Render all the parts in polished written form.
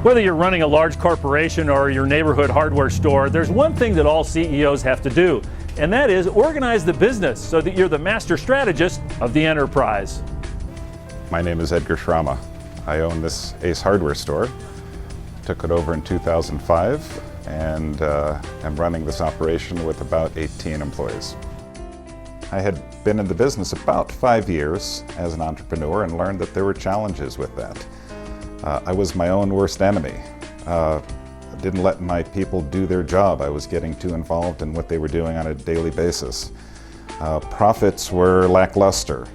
Whether you're running a large corporation or your neighborhood hardware store, there's one thing that all CEOs have to do, and that is organize the business so that you're the master strategist of the enterprise. My name is Edgar Schramme. I own this Ace hardware store. Took it over in 2005 and am running this operation with about 18 employees. I had been in the business about 5 years as an entrepreneur and learned that there were challenges with that. I was my own worst enemy. I didn't let my people do their job. I was getting too involved in what they were doing on a daily basis. Profits were lackluster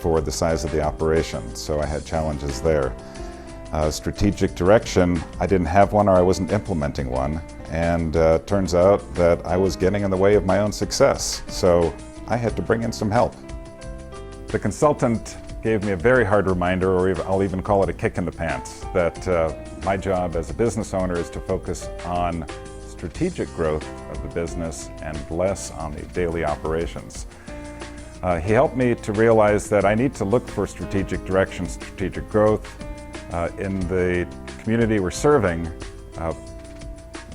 for the size of the operation, so I had challenges there. Strategic direction, I didn't have one, or I wasn't implementing one, and turns out that I was getting in the way of my own success, so I had to bring in some help. The consultant gave me a very hard reminder, or I'll even call it a kick in the pants, that my job as a business owner is to focus on strategic growth of the business and less on the daily operations. He helped me to realize that I need to look for strategic direction, strategic growth. In the community we're serving,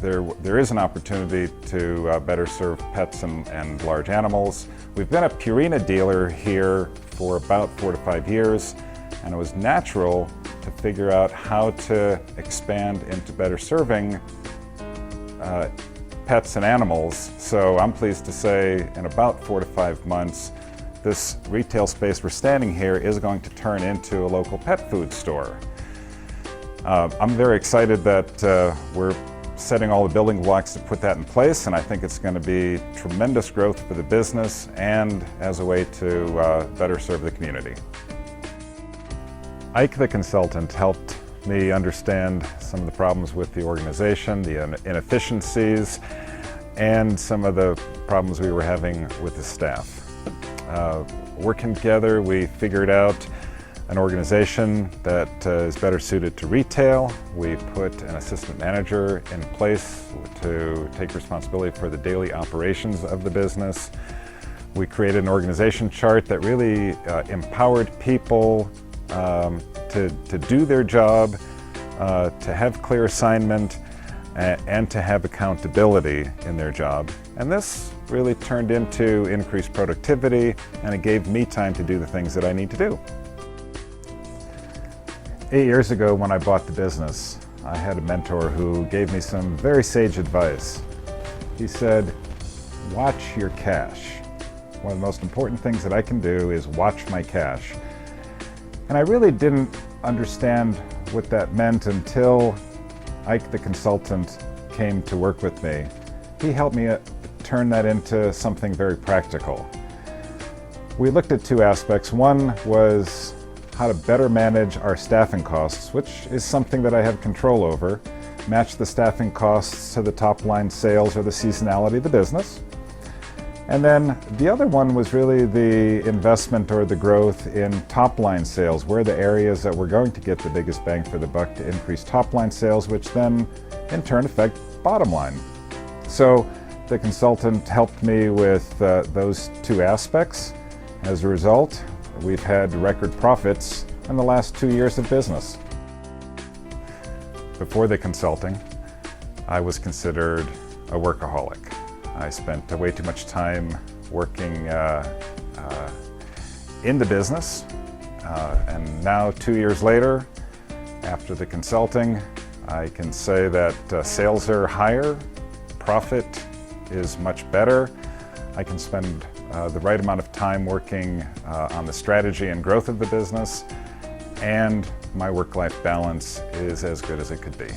there is an opportunity to better serve pets and large animals. We've been a Purina dealer here for about 4 to 5 years, and it was natural to figure out how to expand into better serving pets and animals. So I'm pleased to say in about 4 to 5 months, this retail space we're standing here is going to turn into a local pet food store. I'm very excited that we're setting all the building blocks to put that in place, and I think it's going to be tremendous growth for the business and as a way to better serve the community. Ike the consultant helped me understand some of the problems with the organization, the inefficiencies, and some of the problems we were having with the staff. Working together, we figured out an organization that is better suited to retail. We put an assistant manager in place to take responsibility for the daily operations of the business. We created an organization chart that really empowered people to do their job, to have clear assignment, and to have accountability in their job. And this really turned into increased productivity, and it gave me time to do the things that I need to do. 8 years ago, when I bought the business, I had a mentor who gave me some very sage advice. He said, watch your cash. One of the most important things that I can do is watch my cash. And I really didn't understand what that meant until Ike the consultant came to work with me. He helped me turn that into something very practical. We looked at two aspects. One was how to better manage our staffing costs, which is something that I have control over, match the staffing costs to the top line sales or the seasonality of the business. And then the other one was really the investment or the growth in top line sales. Where are the areas that we're going to get the biggest bang for the buck to increase top line sales, which then in turn affect bottom line. So the consultant helped me with those two aspects. As a result, we've had record profits in the last 2 years of business. Before the consulting, I was considered a workaholic. I spent way too much time working in the business, and now 2 years later, after the consulting, I can say that sales are higher, profit is much better. I can spend the right amount of time working on the strategy and growth of the business, and my work-life balance is as good as it could be.